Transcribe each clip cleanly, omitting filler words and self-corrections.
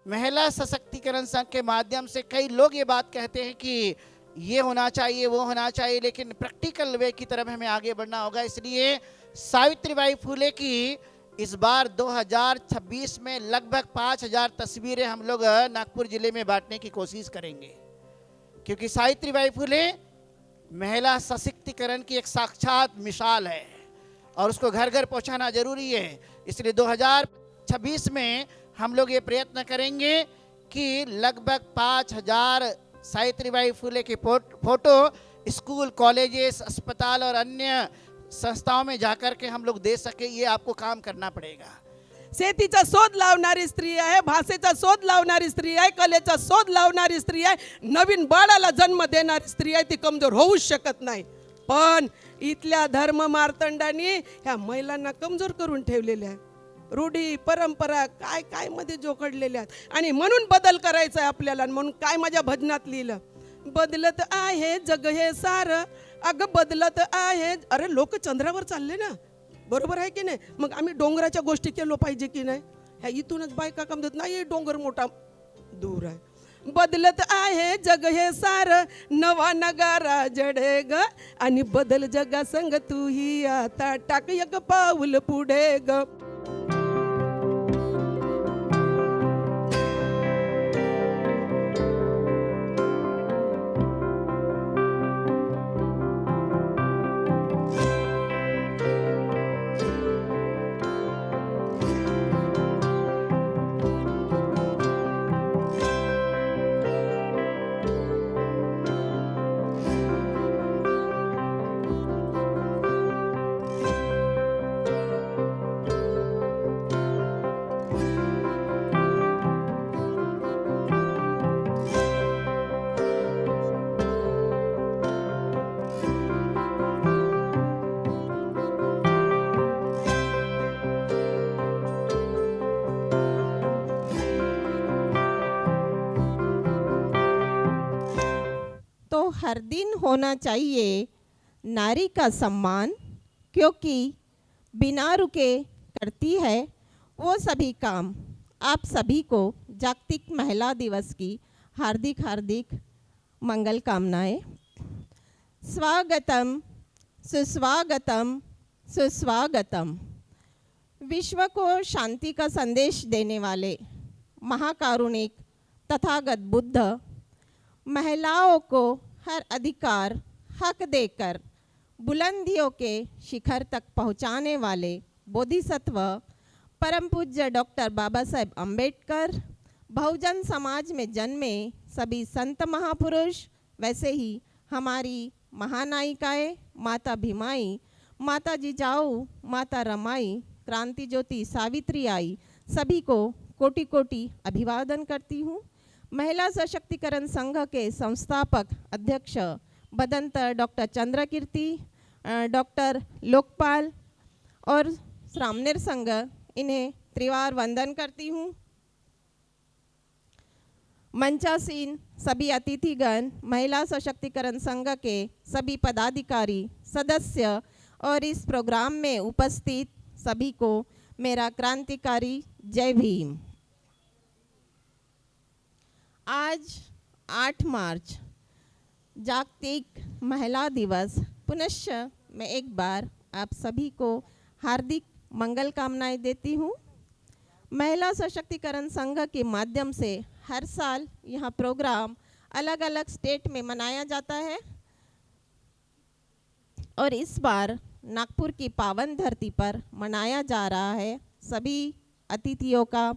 महिला सशक्तिकरण संघ के माध्यम से कई लोग ये बात कहते हैं कि ये होना चाहिए, वो होना चाहिए, लेकिन प्रैक्टिकल वे की तरफ हमें आगे बढ़ना होगा। इसलिए सावित्रीबाई फुले की इस बार 2026 में लगभग 5000 तस्वीरें हम लोग नागपुर जिले में बांटने की कोशिश करेंगे, क्योंकि सावित्रीबाई फुले महिला सशक्तिकरण की एक साक्षात मिसाल है और उसको घर घर पहुंचाना जरूरी है। इसलिए 2026 में हम लोग ये प्रयत्न करेंगे कि लगभग 5000 सावित्रीबाई फुले के फोटो स्कूल, कॉलेजेस, अस्पताल और अन्य संस्थाओं में जाकर के हम लोग दे सके। ये आपको काम करना पड़ेगा। शेतीचा शोध लावणारी स्त्री आहे, भाषेचा शोध लावणारी स्त्री आहे, कलेचा शोध लावणारी स्त्री आहे, नवीन बाळाला जन्म देणारी स्त्री आहे। ती कमजोर होऊच शकत नाही, पण इथल्या धर्म मार्तंडांनी ह्या महिलांना कमजोर करून ठेवलेल्या आहे। रूढी परंपरा काय काय मध्ये जोखडलेल्या आहेत आणि म्हणून बदल करायचा आहे आपल्याला। म्हणून काय माझ्या भजनात लिहिलं, बदलत आहे जग हे सार, अगं बदलत आहे। अरे लोक चंद्रावर चालले ना, बरोबर आहे की नाही? मग आम्ही डोंगराच्या गोष्टी केलो पाहिजे की नाही? ह्या इथूनच बायका काम देत नाही, डोंगर मोठा दूर आहे। बदलत आहे जग हे सार, नवा नगारा जडे ग, आणि बदल जगा संग तूही आता टाक एक पाऊल पुढे ग। तो हर दिन होना चाहिए नारी का सम्मान, क्योंकि बिना रुके करती है वो सभी काम। आप सभी को जागतिक महिला दिवस की हार्दिक हार्दिक मंगल कामनाएं। स्वागतम सुस्वागतम सुस्वागतम। विश्व को शांति का संदेश देने वाले महाकारुणिक तथागत बुद्ध महिलाओं को हर अधिकार हक देकर बुलंदियों के शिखर तक पहुंचाने वाले बोधिसत्व परम पूज्य डॉक्टर बाबा साहेब अम्बेडकर, बहुजन समाज में जन्मे सभी संत महापुरुष, वैसे ही हमारी महानायिकाएं माता भीमाई, माता जिजाऊ, माता रमाई, क्रांति ज्योति सावित्री आई, सभी को कोटि कोटि अभिवादन करती हूँ। महिला सशक्तिकरण संघ के संस्थापक अध्यक्ष बदंतर डॉक्टर चंद्रकीर्ति, डॉक्टर लोकपाल और श्रामनेर संघ, इन्हें त्रिवार वंदन करती हूँ। मंचासीन सभी अतिथिगण, महिला सशक्तिकरण संघ के सभी पदाधिकारी, सदस्य और इस प्रोग्राम में उपस्थित सभी को मेरा क्रांतिकारी जय भीम। आज 8 मार्च जागतिक महिला दिवस। पुनश्च मैं एक बार आप सभी को हार्दिक मंगल कामनाएं देती हूँ। महिला सशक्तिकरण संघ के माध्यम से हर साल यह प्रोग्राम अलग अलग स्टेट में मनाया जाता है और इस बार नागपुर की पावन धरती पर मनाया जा रहा है। सभी अतिथियों का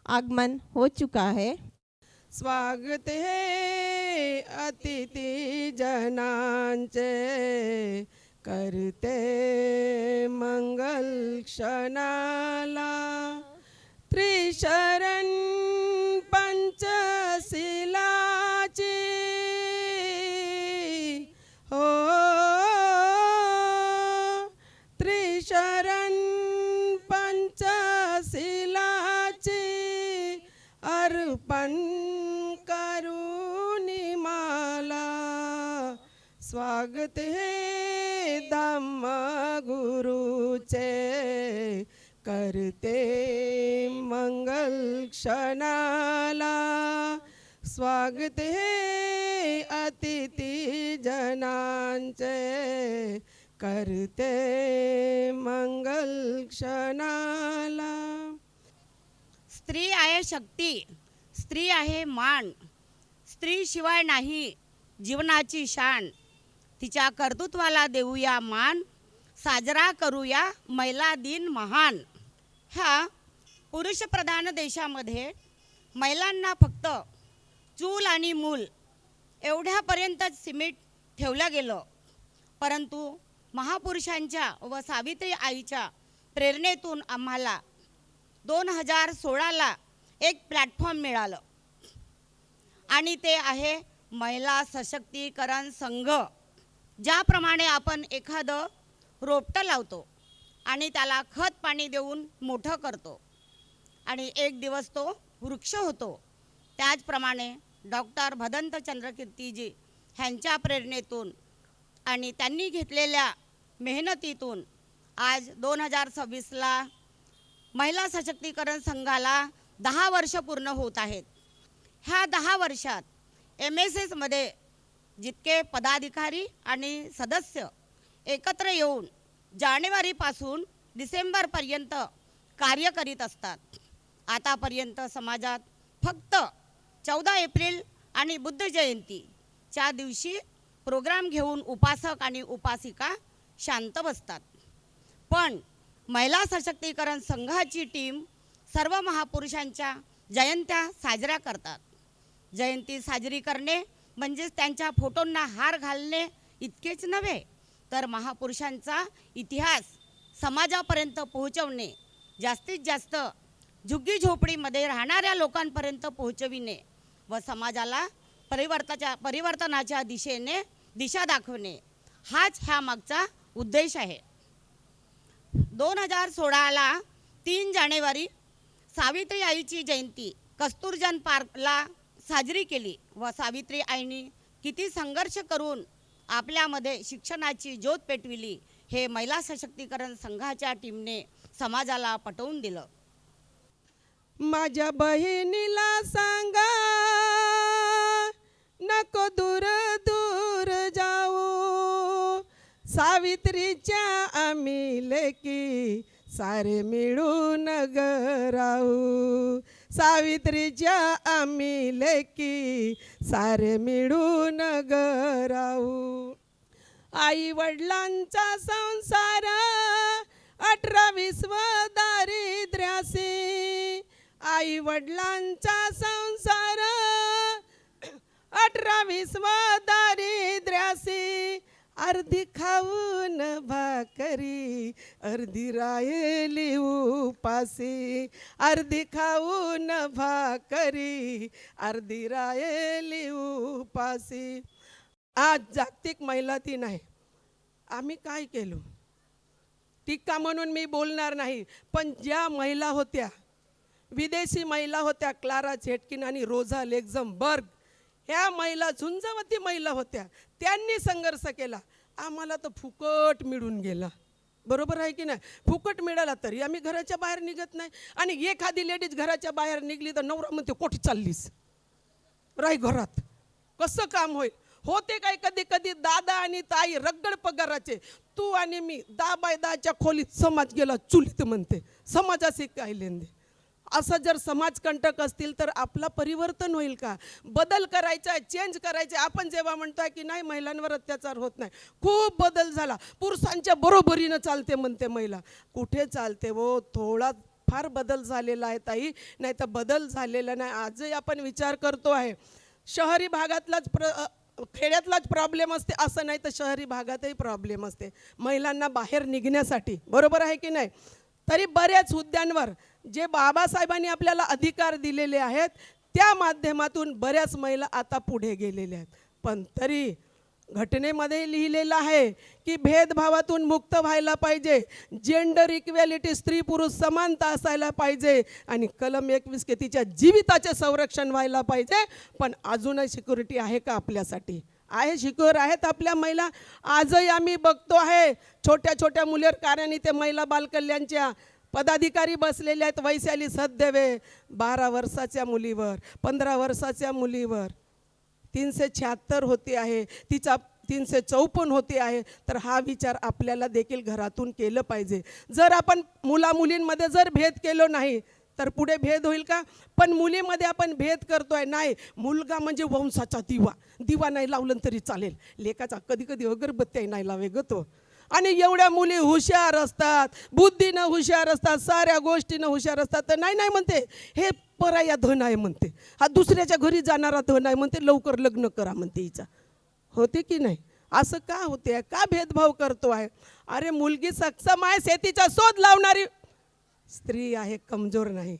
आगमन हो चुका है। स्वागत है अतिथि जनांचे, करते मंगल क्षणाला, त्रिशरण पंचशिलाची हो, त्रिशरण पंचशिलाची अर्पण करुणी माला। स्वागत है धम्म गुरुचे, करते मंगल क्षणाला स्वागत हे अतिथी जनांचे करते मंगल क्षणाला. स्त्री आहे शक्ती, स्त्री आहे मान, स्त्री शिवाय नाही जीवनाची शान. तिच्या कर्तृत्वाला देऊया मान, साजरा करूया महिला दिन महान. ह्या पुरुषप्रधान देशामध्ये महिलांना फक्त चूल आणि मूल एवढ्यापर्यंतच सीमित ठेवलं गेलं. परंतु महापुरुषांच्या व सावित्री आईच्या प्रेरणेतून आम्हाला 2016ला एक प्लॅटफॉर्म मिळालं आणि ते आहे महिला सशक्तीकरण संघ. ज्याप्रमाणे आपण एखादं रोपटं लावतो आणि त्याला खत पाणी देऊन मोठं करतो आणि एक दिवस तो वृक्ष होतो, त्याचप्रमाणे डॉक्टर भदंत चंद्रकीर्तीजी ह्यांच्या प्रेरणेतून आणि त्यांनी घेतलेल्या मेहनतीतून आज 2026ला महिला सशक्तीकरण संघाला 10 वर्ष पूर्ण होत आहेत. ह्या 10 वर्षात MSSमध्ये जितके पदाधिकारी आणि सदस्य एकत्र येऊन जानेवारीपासून डिसेंबरपर्यंत कार्य करीत असतात. आतापर्यंत समाजात फक्त 14 एप्रिल आणि बुद्ध जयंतीच्या दिवशी प्रोग्राम घेऊन उपासक आणि उपासिका शांत बसतात. पण महिला सशक्तीकरण संघाची टीम सर्व महापुरुषांच्या जयंत्या साजऱ्या करतात. जयंती साजरी करणे म्हणजेच त्यांच्या फोटोंना हार घालणे इतकेच नव्हे, तर महापुरुषांचा इतिहास समाजापर्यंत पोहोचवणे, जास्तीत जास्त झुग्गी झोपडीमध्ये राहणाऱ्या लोकांपर्यंत पोहोचविणे व समाजाला परिवर्तनाच्या दिशेने दिशा दाखवणे हाच ह्या मागचा उद्देश आहे. 2016ला 3 जानेवारी सावित्री आईची जयंती कस्तुरजन पार्कला साजरी केली व सावित्री आईनी किती संघर्ष करून आपल्यामध्ये शिक्षणाची ज्योत पेटविली हे महिला सशक्तीकरण संघाच्या टीमने समाजाला पटवून दिलं. माझ्या बहिणीला सांगा नको दूर दूर जाऊ, सावित्रीच्या आम्ही लेकी सारे मिळून ग राहू, सावित्रीच्या आम्ही लेकी सारे मिळून ग राहू. आई वडिलांचा संसार 18-20 दारिद्र्यासी, आई वडिलांचा संसार 18-20 दारिद्र्यासी, अर्धी खाऊन भाकरी अर्धी राहिली उपासी, अर्धी खाऊन भाकरी अर्धी राहिली उपासी. आज जागतिक महिला दिन आहे. आम्ही काय केलं टीका म्हणून मी बोलणार नाही, पण ज्या महिला होत्या विदेशी महिला होत्या, क्लारा झेटकिन आणि रोझा लेक्झमबर्ग, ह्या महिला झुंजवती महिला होत्या, त्यांनी संघर्ष केला. आम्हाला तर फुकट मिळून गेला. बरोबर आहे की नाही? फुकट मिळाला तरी आम्ही घराच्या बाहेर निघत नाही. आणि एखादी लेडीज घराच्या बाहेर निघली तर नवरा म्हणते कोठी चाललीस, राही घरात. कसं काम होईल? होते काय कधी कधी दादा आणि ताई रगड पगाराचे, तू आणि मी 10x10च्या खोलीत, समाज गेला चुलीत म्हणते. समाजाशी काय लेंदे? असं जर समाजकंटक असतील तर आपला परिवर्तन होईल का? बदल करायचा आहे, चेंज करायचं आहे. आपण जेव्हा म्हणतोय की नाही महिलांवर अत्याचार होत नाही, खूप बदल झाला, पुरुषांच्या बरोबरीनं चालते म्हणते महिला. कुठे चालते हो? थोडा फार बदल झालेला आहे ताई, नाही तर बदल झालेला नाही. आजही आपण विचार करतो आहे शहरी भागातलाच खेड्यातलाच प्रॉब्लेम असते असं नाही, तर शहरी भागातही प्रॉब्लेम असते महिलांना बाहेर निघण्यासाठी. बरोबर आहे की नाही? तरी बऱ्याच हुद्द्यांवर जे बाबासाहेबांनी आपल्याला अधिकार दिलेले आहेत त्या माध्यमातून बऱ्याच महिला आता पुढे गेलेल्या आहेत. पण तरी घटनेमध्ये लिहिलेलं आहे की भेदभावातून मुक्त व्हायला पाहिजे, जेंडर इक्वॅलिटी, स्त्री पुरुष समानता असायला पाहिजे आणि कलम 21 के तिच्या जीविताचे संरक्षण व्हायला पाहिजे. पण अजूनही सिक्युरिटी आहे का आपल्यासाठी? आहे, सिक्युअर आहेत आपल्या महिला? आजही आम्ही बघतो आहे छोट्या छोट्या मुलीवर कारण इथे महिला बालकल्याणच्या पदाधिकारी बसलेले आहेत वैशाली सददेवे 12 वर्षाच्या मुलीवर, 15 वर्षाच्या मुलीवर 376 होते आहे, तिचा 354 होते आहे. तर हा विचार आपल्याला देखील घरातून केलं पाहिजे. जर आपण मुलामुलींमध्ये जर भेद केलो नाही तर पुढे भेद होईल का? पण मुलीमध्ये आपण भेद करतोय. नाही, मुलगा म्हणजे वंशाचा दिवा नाही लावलं तरी चालेल, लेकाचा कधी कधी अगरबत्त्या नाही लावे ग तो. आणि एवढ्या मुली हुशार असतात, बुद्धीनं हुशार असतात, साऱ्या गोष्टीनं हुशार असतात, तर नाही नाही म्हणते हे पराया धन आहे म्हणते, हा दुसऱ्याच्या घरी जाणारा धन आहे म्हणते, लवकर लग्न करा म्हणते हिचा. होते की नाही? असं का होते? का भेदभाव करतो आहे? अरे मुलगी सक्षम आहे, शेतीचा शोध लावणारी स्त्री आहे, कमजोर नाही.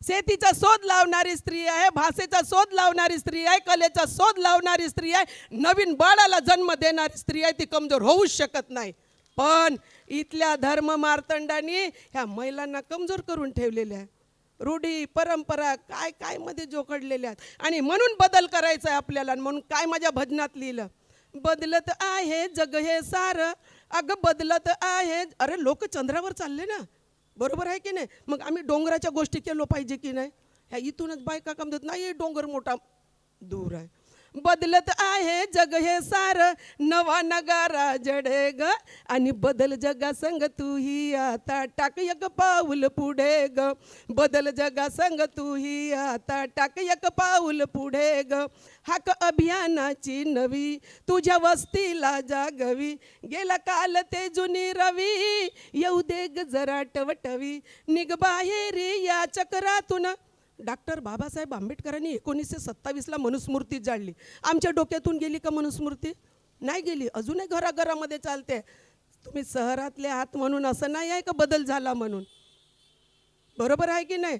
शेतीचा शोध लावणारी स्त्री आहे, भाषेचा शोध लावणारी स्त्री आहे, कलेचा शोध लावणारी स्त्री आहे, नवीन बाळाला जन्म देणारी स्त्री आहे, ती कमजोर होऊच शकत नाही. पण इथल्या धर्म मार्तंडांनी ह्या महिलांना कमजोर करून ठेवलेल्या आहे. रूढी परंपरा काय काय मध्ये जोखडलेल्या आहेत. आणि म्हणून बदल करायचा आहे आपल्याला. म्हणून काय माझ्या भजनात लिहिलं, बदलत आहे जग हे सारं, अगं बदलत आहे. अरे लोक चंद्रावर चालले ना, बरोबर आहे की नाही? मग आम्ही डोंगराच्या गोष्टी केलो पाहिजे की नाही? ह्या इथूनच बायका काम देत नाही, डोंगर मोठा दूर आहे. बदलत आहे जग हे सारं, नवा नगारा जडे ग, आणि बदल जगा संग तूही आता टाक एक पाऊल पुढे ग. बदल जगा संग तूही आता टाक एक पाऊल पुढे ग. हाक अभियानाची नवी तुझ्या वस्तीला जागवी, गेला काल ते जुनी रवी, येऊ दे ग जरा टवटवी, निघ बाहेर या चक्रातून. डॉक्टर बाबासाहेब आंबेडकरांनी 1927ला मनुस्मृती जाळली. आमच्या डोक्यातून गेली का मनुस्मृती? नाही गेली. अजूनही घराघरामध्ये चालते. तुम्ही शहरातले आहात म्हणून असं नाही आहे का बदल झाला म्हणून, बरोबर आहे की नाही?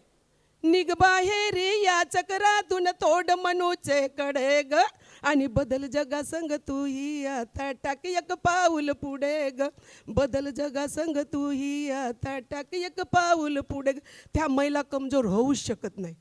निघ बाहेर या चक्रातून तोड मनूचे कडे ग, आणि बदल जगा संग तूही आता टाक एक पाऊल पुढे ग. बदल जगा संग तूही आता टाक एक पाऊल पुढे ग. त्या महिला कमजोर होऊच शकत नाही.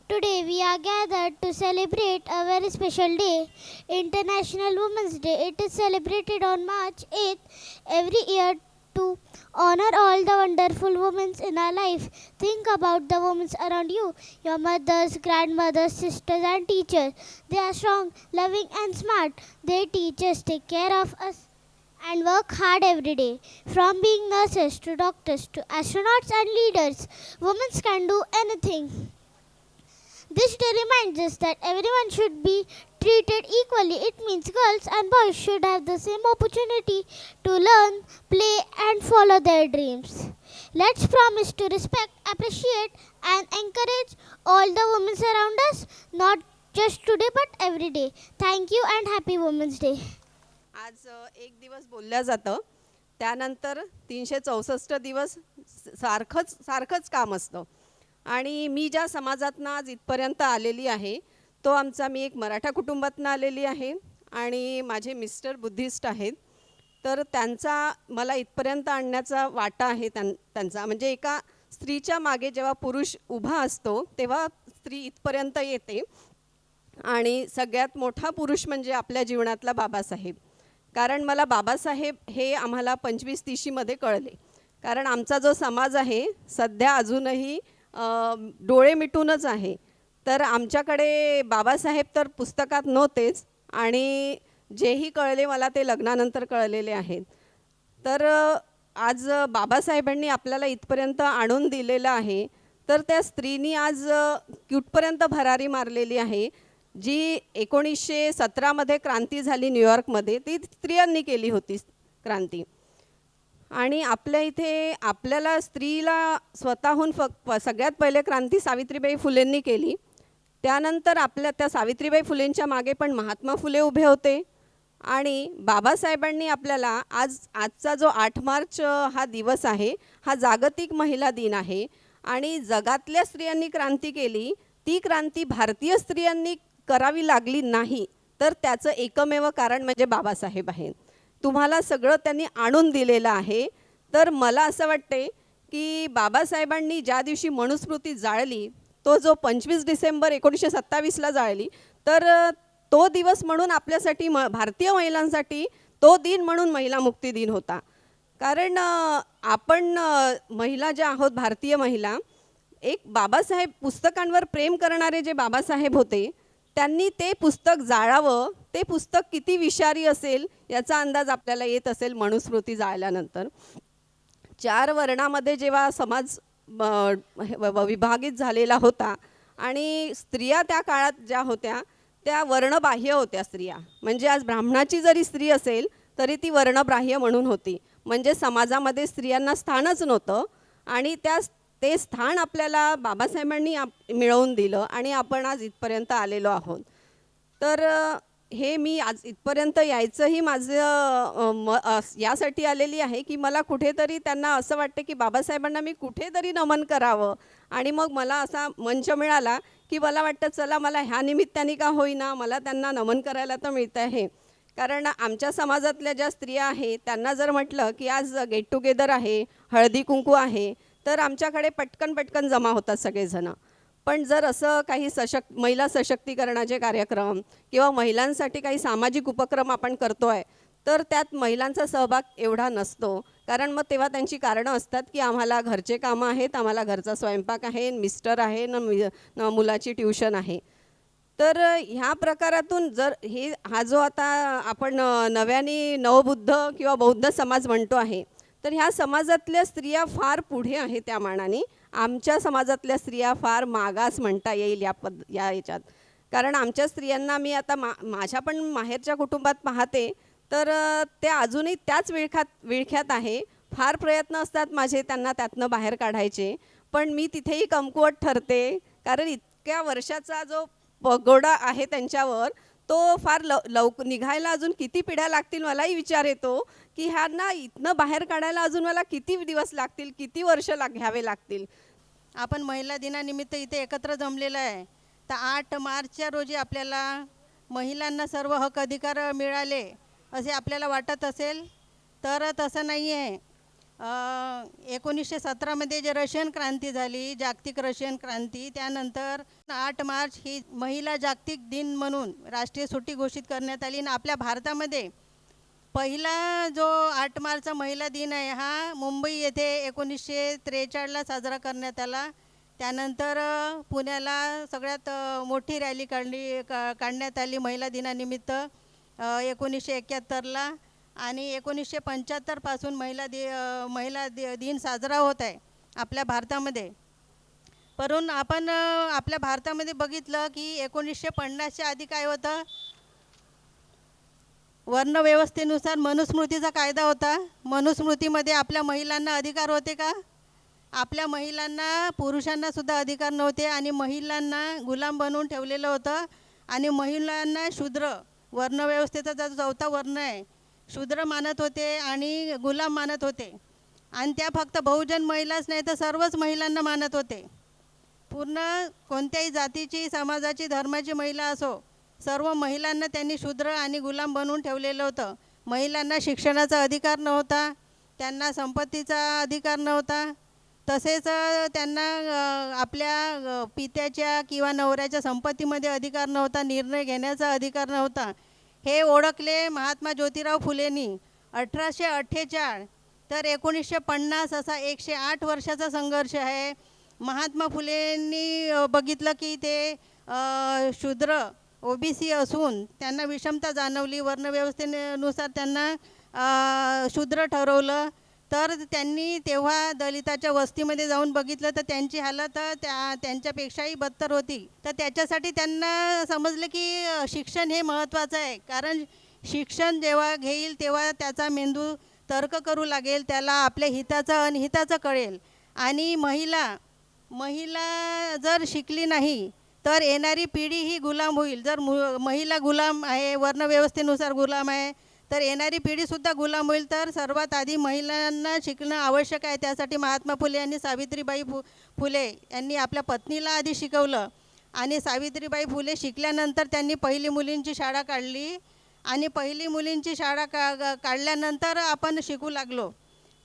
Today we are gathered to celebrate a very special day, International Women's Day. It is celebrated on March 8th every year to honor all the wonderful women in our life. Think about the women around you, your mothers, grandmothers, sisters and teachers. They are strong, loving and smart. They teach us, take care of us and work hard every day. From being nurses to doctors to astronauts and leaders, women can do anything. This day reminds us that everyone should be treated equally. It means girls and boys should have the same opportunity to learn, play and follow their dreams. Let's promise to respect, appreciate and encourage all the women around us, not just today but every day. Thank you and happy Women's Day. आज एक दिवस बोलल्या जातं, त्यानंतर 364 दिवस सारखंच काम असतं. आणि मी ज्या समाजातनं आज इथपर्यंत आलेली आहे तो आमचा, मी एक मराठा कुटुंबातनं आलेली आहे आणि माझे मिस्टर बुद्धिस्ट आहेत. तर त्यांचा मला इथपर्यंत आणण्याचा वाटा आहे त्यांचा. म्हणजे एका स्त्रीच्या मागे जेव्हा पुरुष उभा असतो तेव्हा स्त्री इथपर्यंत येते. आणि सगळ्यात मोठा पुरुष म्हणजे आपल्या जीवनातला बाबासाहेब. कारण मला बाबासाहेब हे आम्हाला 25-30मध्ये कळले. कारण आमचा जो समाज आहे सध्या अजूनही डोळे मिटूनच आहे. तर आमच्याकडे बाबासाहेब तर पुस्तकात नव्हतेच, आणि जेही कळले मला ते लग्नानंतर कळलेले आहेत. तर आज बाबासाहेबांनी आपल्याला इथपर्यंत आणून दिलेलं आहे. तर त्या स्त्रीनी आज कुठपर्यंत भरारी मारलेली आहे. जी 1917मध्ये क्रांती झाली न्यूयॉर्कमध्ये, ती स्त्रियांनी केली होती क्रांती. आणि आपल्या इथे आपल्याला स्त्रीला स्वतःहून सगळ्यात पहिले क्रांती सावित्रीबाई फुलेंनी केली. त्यानंतर आपल्या त्या सावित्रीबाई फुलेंच्या मागे पण महात्मा फुले उभे होते. आणि बाबासाहेबांनी आपल्याला आजचा जो 8 मार्च हा दिवस आहे, हा जागतिक महिला दिन आहे. आणि जगातल्या स्त्रियांनी क्रांती केली, ती क्रांती भारतीय स्त्रियांनी करावी लागली नाही, तर त्याचं एकमेव कारण म्हणजे बाबासाहेब आहेत. तुम्हाला सगळं त्यांनी आणून दिलेलं आहे. तर मला असं वाटते की बाबासाहेबांनी ज्या दिवशी मनुस्मृती जाळली, तो जो 25 डिसेंबर 1927ला जाळली, तर तो दिवस म्हणून आपल्यासाठी भारतीय महिलांसाठी तो दिन म्हणून महिला मुक्ती दिन होता. कारण आपण महिला ज्या आहोत, भारतीय महिला, एक बाबासाहेब पुस्तकांवर प्रेम करणारे जे बाबासाहेब होते, त्यांनी ते पुस्तक जाळावं. ते पुस्तक किती विषारी असेल याचा अंदाज आपल्याला येत असेल मनुस्मृती जाळल्यानंतर. 4 वर्णामध्ये जेव्हा समाज विभागित झालेला होता आणि स्त्रिया त्या काळात ज्या होत्या त्या वर्णबाह्य होत्या स्त्रिया. म्हणजे आज ब्राह्मणाची जरी स्त्री असेल तरी ती वर्णबाह्य म्हणून होती. म्हणजे समाजामध्ये स्त्रियांना स्थानच नव्हतं आणि ते स्थान आपल्याला बाबासाहेबांनी मिळवून दिलं आणि आपण आज इथपर्यंत आलेलो आहोत. तर हे मी आज इथपर्यंत यायचंही माझं यासाठी आलेली आहे की मला कुठेतरी त्यांना असं वाटतं की बाबासाहेबांना मी कुठेतरी नमन करावं. आणि मग मला असा मंच मिळाला की मला वाटतं चला मला ह्या निमित्ताने का होईना मला त्यांना नमन करायला तर मिळतं आहे. कारण आमच्या समाजातल्या ज्या स्त्रिया आहेत त्यांना जर म्हटलं की आज गेट टुगेदर आहे, हळदी कुंकू आहे, तर आमच्याकडे पटकन जमा होतात सगळेजणं. पण जर असं काही महिला सशक्तीकरणाचे कार्यक्रम किंवा महिलांसाठी काही सामाजिक उपक्रम आपण करतो आहे तर त्यात महिलांचा सहभाग एवढा नसतो. कारण मग तेव्हा त्यांची कारणं असतात की आम्हाला घरचे कामं आहेत, आम्हाला घरचा स्वयंपाक आहे, मिस्टर आहे, न मुलाची ट्युशन आहे. तर ह्या प्रकारातून जर हा जो आता आपण नव्याने नवबुद्ध किंवा बौद्ध समाज म्हणतो आहे, तर ह्या समाजातल्या स्त्रिया फार पुढे आहे त्या मानाने. आमच्या समाजातल्या स्त्रिया फार मागास म्हणता येईल या याच्यात. कारण आमच्या स्त्रियांना मी आता माझ्या पण माहेरच्या कुटुंबात पाहते तर त्या अजूनही त्याच विळख्यात आहे. फार प्रयत्न असतात माझे त्यांना त्यातनं बाहेर काढायचे, पण मी तिथेही कमकुवत ठरते. कारण इतक्या वर्षाचा जो पगोडा आहे त्यांच्यावर तो फार निघायला अजून किती पिढ्या लागतील मलाही विचार येतो की ह्यांना इथनं बाहेर काढायला अजून मला किती दिवस लागतील, किती वर्ष घ्यावे लागतील. आपण महिला दिनानिमित्त इथे एकत्र जमलेलं आहे. तर 8 मार्चच्या रोजी आपल्याला महिलांना सर्व हक्क अधिकार मिळाले असे आपल्याला वाटत असेल तर तसं नाही आहे. 1917मध्ये जे रशियन क्रांती झाली, जागतिक रशियन क्रांती, त्यानंतर 8 मार्च ही महिला जागतिक दिन म्हणून राष्ट्रीय सुट्टी घोषित करण्यात आली. आणि आपल्या भारतामध्ये पहिला जो 8 मार्चचा महिला दिन आहे हा मुंबई येथे 1943ला साजरा करण्यात आला. त्यानंतर पुण्याला सगळ्यात मोठी रॅली काढण्यात आली महिला दिनानिमित्त 1971ला. आणि 1975 पासून महिला दिन साजरा होत आहे आपल्या भारतामध्ये. परंतु आपण आपल्या भारतामध्ये बघितलं की 1950च्या आधी काय होतं, वर्णव्यवस्थेनुसार मनुस्मृतीचा कायदा होता. मनुस्मृतीमध्ये आपल्या महिलांना अधिकार होते का? आपल्या महिलांना, पुरुषांना सुद्धा अधिकार नव्हते आणि महिलांना गुलाम बनवून ठेवलेलं होतं. आणि महिलांना शूद्र, वर्णव्यवस्थेचा जो 4था वर्ण आहे, शूद्र मानत होते आणि गुलाम मानत होते. आणि त्या फक्त बहुजन महिलाच नाही तर सर्वच महिलांना मानत होते. पूर्ण कोणत्याही जातीची, समाजाची, धर्माची महिला असो, सर्व महिलांना त्यांनी शूद्र आणि गुलाम बनवून ठेवलेलं होतं. महिलांना शिक्षणाचा अधिकार नव्हता, त्यांना संपत्तीचा अधिकार नव्हता, तसेच त्यांना आपल्या पित्याच्या किंवा नवऱ्याच्या संपत्तीमध्ये अधिकार नव्हता, निर्णय घेण्याचा अधिकार नव्हता. हे ओळखले महात्मा ज्योतिराव फुलेंनी 1848. तर 1950 असा 108 वर्षाचा संघर्ष आहे. महात्मा फुलेंनी बघितलं की ते शूद्र OBC असून त्यांना विषमता जाणवली, वर्णव्यवस्थेनुसार त्यांना शूद्र ठरवलं. तर त्यांनी तेव्हा दलिताच्या वस्तीमध्ये जाऊन बघितलं तर त्यांची हालत त्यांच्यापेक्षाही बदतर होती. तर त्याच्यासाठी त्यांना समजलं की शिक्षण हे महत्त्वाचं आहे. कारण शिक्षण जेव्हा घेईल तेव्हा त्याचा मेंदू तर्क करू लागेल, त्याला आपल्या हिताचं अनहिताचं कळेल. आणि महिला जर शिकली नाही तर येणारी पिढी ही गुलाम होईल. जर महिला गुलाम आहे, वर्णव्यवस्थेनुसार गुलाम आहे, तर येणारी पिढीसुद्धा गुलाम होईल. तर सर्वात आधी महिलांना शिकणं आवश्यक आहे. त्यासाठी महात्मा फुले यांनी सावित्रीबाई फुले यांनी आपल्या पत्नीला आधी शिकवलं. आणि सावित्रीबाई फुले शिकल्यानंतर त्यांनी पहिली मुलींची शाळा काढली. आणि पहिली मुलींची शाळा काढल्यानंतर आपण शिकू लागलो.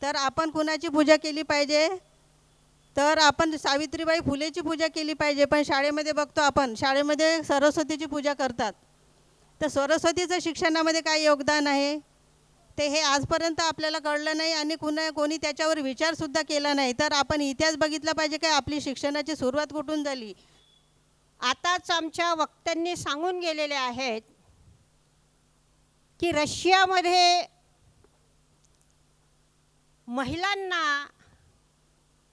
तर आपण कुणाची पूजा केली पाहिजे, तर आपण सावित्रीबाई फुलेची पूजा केली पाहिजे. पण शाळेमध्ये बघतो आपण, शाळेमध्ये सरस्वतीची पूजा करतात. तर सरस्वतीचं शिक्षणामध्ये काय योगदान आहे? ते हे आजपर्यंत आपल्याला कळलं नाही आणि कोणी त्याच्यावर विचारसुद्धा केला नाही. तर आपण इतिहास बघितला पाहिजे की आपली शिक्षणाची सुरुवात कुठून झाली. आताच आमच्या वक्त्यांनी सांगून गेलेले आहेत की रशियामध्ये महिलांना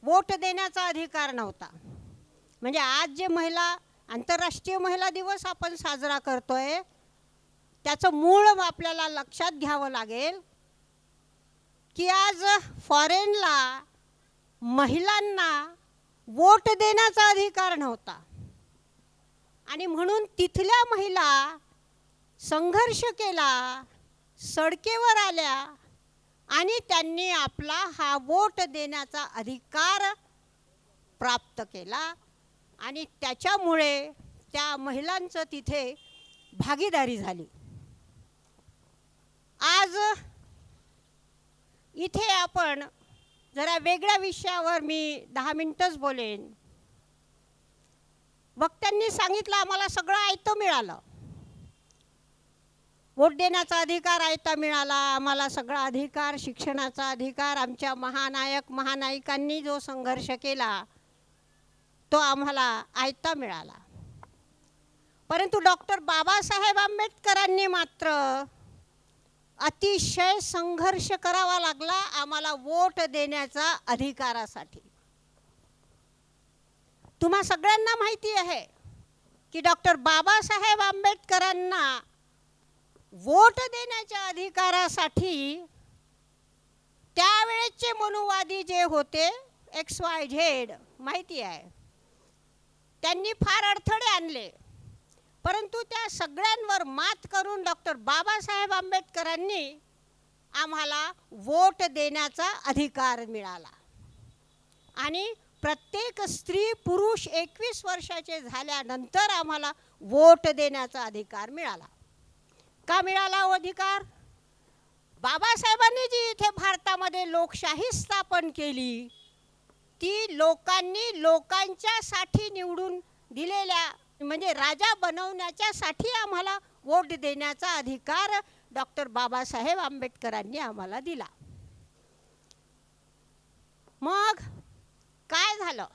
वोट देण्याचा अधिकार नव्हता. म्हणजे आज जे आंतरराष्ट्रीय महिला दिवस आपण साजरा करतोय त्याचं मूळ आपल्याला लक्षात घ्यावं लागेल की आज फॉरेनला महिलांना वोट देण्याचा अधिकार नव्हता आणि म्हणून तिथल्या महिला संघर्ष केला, सडकेवर आल्या आणि त्यांनी आपला हा वोट देण्याचा अधिकार प्राप्त केला आणि त्याच्यामुळे त्या महिलांचं तिथे भागीदारी झाली. आज इथे आपण जरा वेगळ्या विषयावर मी 10 मिनिटंच बोलेन. वक्त्यांनी सांगितलं आम्हाला सगळं आयतं मिळालं, वोट देण्याचा अधिकार आयता मिळाला, आम्हाला सगळा अधिकार, शिक्षणाचा अधिकार, आमच्या महानायक महानायिकांनी जो संघर्ष केला तो आम्हाला आयता मिळाला. परंतु डॉक्टर बाबासाहेब आंबेडकरांनी मात्र अतिशय संघर्ष करावा लागला आम्हाला वोट देण्याचा अधिकारासाठी. तुम्हा सगळ्यांना माहिती आहे की डॉक्टर बाबासाहेब आंबेडकरांना वोट देण्याच्या अधिकारासाठी त्यावेळेचे मनुवादी जे होते XYZ माहिती आहे, त्यांनी फार अडथळे आणले. परंतु त्या सगळ्यांवर मात करून डॉक्टर बाबासाहेब आंबेडकरांनी आम्हाला वोट देण्याचा अधिकार मिळाला आणि प्रत्येक स्त्री पुरुष 21 वर्षाचे झाल्यानंतर आम्हाला वोट देण्याचा अधिकार मिळाला. का मिळाला हो अधिकार? बाबासाहेबांनी जी इथे भारतामध्ये लोकशाही स्थापन केली ती लोकांनी लोकांच्यासाठी निवडून दिलेल्या म्हणजे राजा बनवण्याच्यासाठी आम्हाला वोट देण्याचा अधिकार डॉक्टर बाबासाहेब आंबेडकरांनी आम्हाला दिला. मग काय झालं?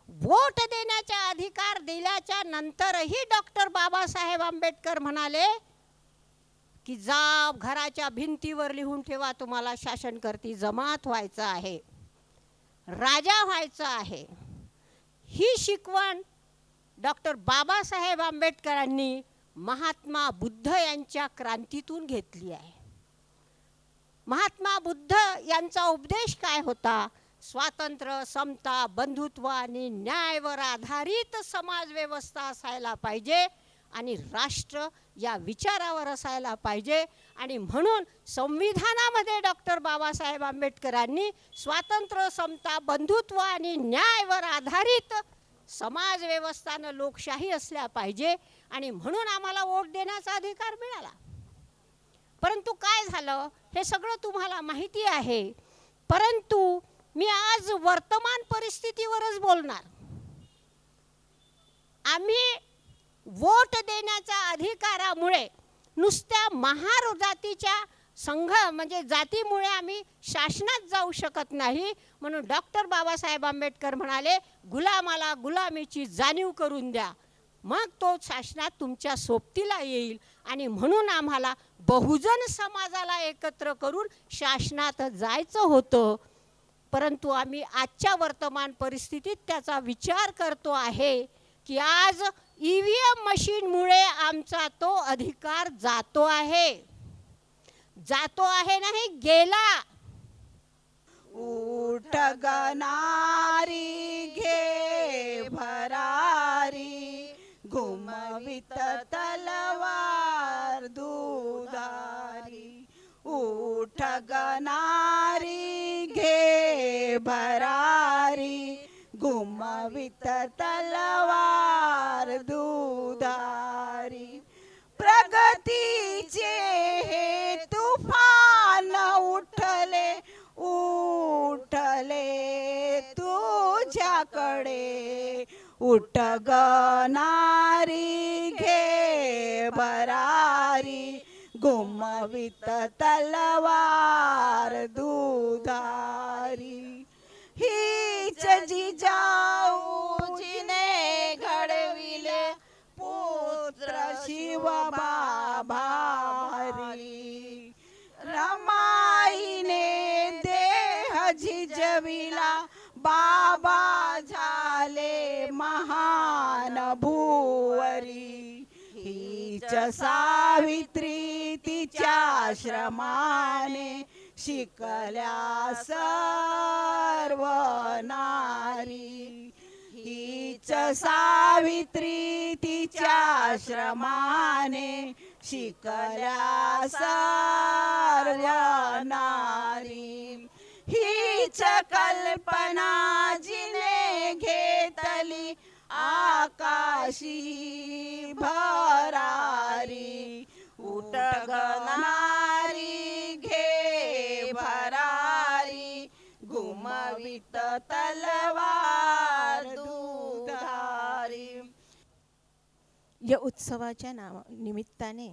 वोट देण्याचा अधिकार दिल्याच्या नंतरही डॉक्टर बाबासाहेब आंबेडकर म्हणाले की जा घराच्या भिंतीवर लिहून ठेवा, तुम्हाला शासनकर्ती जमात व्हायचं आहे, राजा व्हायचं आहे. ही शिकवण डॉक्टर बाबासाहेब आंबेडकरांनी महात्मा बुद्ध यांच्या क्रांतीतून घेतली आहे. महात्मा बुद्ध यांचा उपदेश काय होता? स्वातंत्र्य, समता, बंधुत्व आणि न्यायावर आधारित समाज व्यवस्था असायला पाहिजे आणि राष्ट्र या विचारावर असायला पाहिजे. आणि म्हणून संविधानामध्ये डॉक्टर बाबासाहेब आंबेडकरांनी स्वातंत्र्य, समता, बंधुत्व आणि न्यायावर आधारित समाज व्यवस्थानं लोकशाही असल्या पाहिजे आणि म्हणून आम्हाला वोट देण्याचा अधिकार मिळाला. परंतु काय झालं हे सगळं तुम्हाला माहिती आहे. परंतु मी आज वर्तमान परिस्थितीवरच बोलणार. आम्ही वोट देण्याच्या अधिकारामुळे नुसत्या महार जातीच्या संघ म्हणजे जातीमुळे आम्ही शासनात जाऊ शकत नाही. म्हणून डॉक्टर बाबासाहेब आंबेडकर म्हणाले गुलामाला गुलामीची जाणीव करून द्या, मग तो शासनात तुमच्या सोबतीला येईल. आणि म्हणून आम्हाला बहुजन समाजाला एकत्र करून शासनात जायचं होतं. परंतु आम्ही आजच्या वर्तमान परिस्थितीत त्याचा विचार करतो आहे की आज EVM मशीनमुळे आमचा तो अधिकार जातो आहे नाही गेला. उठ गनारी घे भरारी, घुमवित तलवार दुधारी. उठ गनारी घे भरारी, घुमवित तलवार दुधारी. प्रगतीचे हे तुफान उठले उठले तुझ्याकडे. उठ गनारी घे भरारी, घुमवित घुमवित तलवार दुधारी, हीच जिजाऊ जिने घडविले पुत्र शिव भारी, रमाईने देह झिजविला बाबा झाले महान भुवरी, हीच सावित्री तिच्या श्रमाने शिकल्या सर्व नारी, हीच सावित्री तिच्या श्रमाने शिकल्या सर्व नारी, हीच कल्पना जिने घेतली आकाशी भरारी, उठ गणारी घे भरारी, घुमवित तलवार दुधारी. या उत्सवाच्या निमित्ताने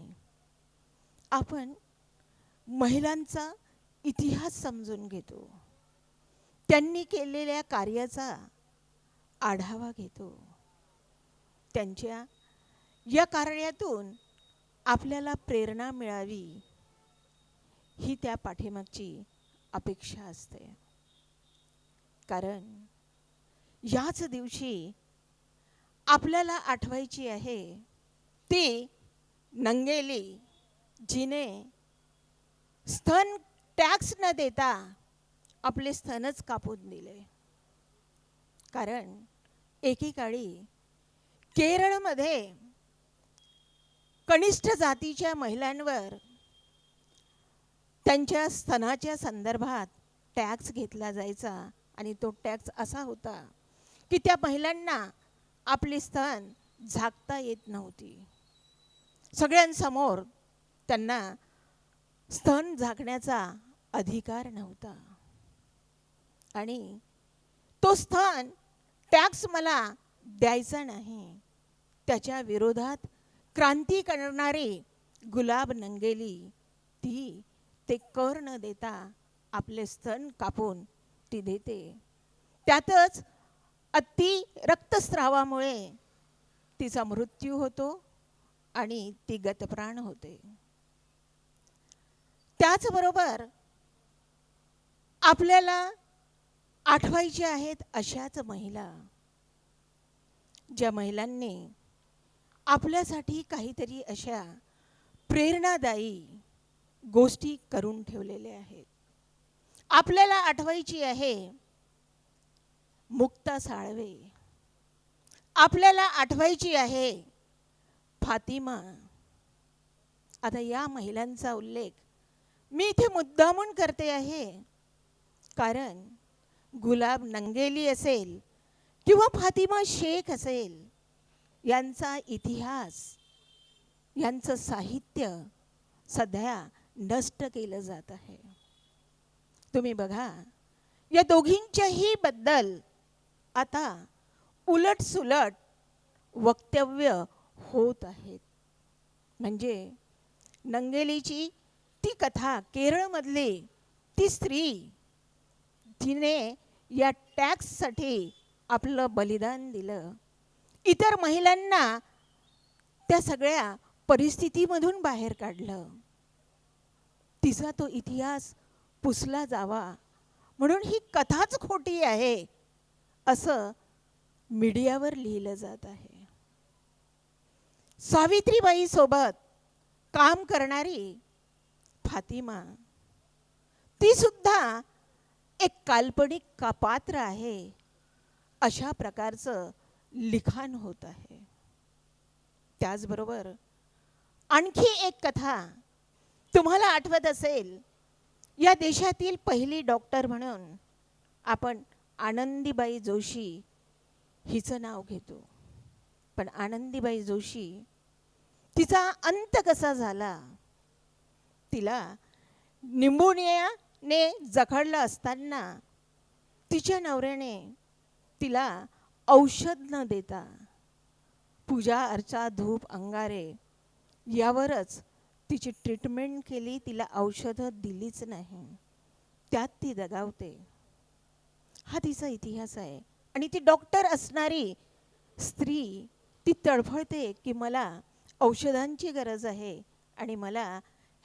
आपण महिलांचा इतिहास समजून घेतो, त्यांनी केलेल्या कार्याचा आढावा घेतो. त्यांच्या या कार्यातून आपल्याला प्रेरणा मिळावी ही त्या पाठीमागची अपेक्षा असते. कारण याच दिवशी आपल्याला आठवायची आहे ती नंगेली जिने स्तन टॅक्स न देता आपले स्तनच कापून दिले. कारण एकेकाळी केरळमध्ये कनिष्ठ जातीच्या महिलांवर त्यांच्या स्तनाच्या संदर्भात टॅक्स घेतला जायचा आणि तो टॅक्स असा होता की त्या महिलांना आपली स्तन झाकता येत नव्हती. सगळ्यांसमोर त्यांना स्तन झाकण्याचा अधिकार नव्हता आणि तो स्तन टॅक्स मला द्यायचा नाही. त्याच्या विरोधात क्रांती करणारी गुलाब नंगेली ती ते कर न देता आपले स्तन कापून ती देते. त्यातच अति रक्तस्रावामुळे तिचा मृत्यू होतो आणि ती गतप्राण होते. त्याचबरोबर आपल्याला आठवायच्या आहेत अशाच महिला, ज्या महिलांनी आपल्यासाठी काहीतरी अशा प्रेरणादायी गोष्टी करून ठेवलेल्या आहेत. आपल्याला आठवायची आहे मुक्ता साळवे, आपल्याला आठवायची आहे फातिमा. आता या महिलांचा उल्लेख मी इथे मुद्दामून करते आहे कारण गुलाब नंगेली असेल किंवा फातिमा शेख असेल, यांचा इतिहास, यांचं साहित्य सध्या नष्ट केलं जात आहे. तुम्ही बघा, या दोघींच्याही बद्दल आता उलटसुलट वक्तव्य होत आहेत. म्हणजे नंगेलीची ती कथा, केरळमधली ती स्त्री तिने या टॅक्ससाठी आपलं बलिदान दिलं. इतर महिलांना त्या सगळ्या परिस्थितीमधून बाहेर काढलं. तिचा तो इतिहास पुसला जावा म्हणून ही कथाच खोटी आहे असं मीडियावर लिहिलं जात आहे. सावित्रीबाई सोबत काम करणारी फातिमा, ती सुद्धा एक काल्पनिक पात्र आहे अशा प्रकारचं लिखाण होत आहे. त्याचबरोबर आणखी एक कथा तुम्हाला आठवत असेल, या देशातील पहिली डॉक्टर म्हणून आपण आनंदीबाई जोशी हिचं नाव घेतो. पण आनंदीबाई जोशी, तिचा अंत कसा झाला? तिला निमोनियाने जखडलं असताना तिच्या नवऱ्याने तिला औषध न देता पूजा अर्चा धूप अंगारे यावरच तिची ट्रीटमेंट केली, तिला औषधं दिलीच नाही, त्यात ती दगावते. हा तिचा इतिहास आहे. आणि ती डॉक्टर असणारी स्त्री ती तडफडते की मला औषधांची गरज आहे आणि मला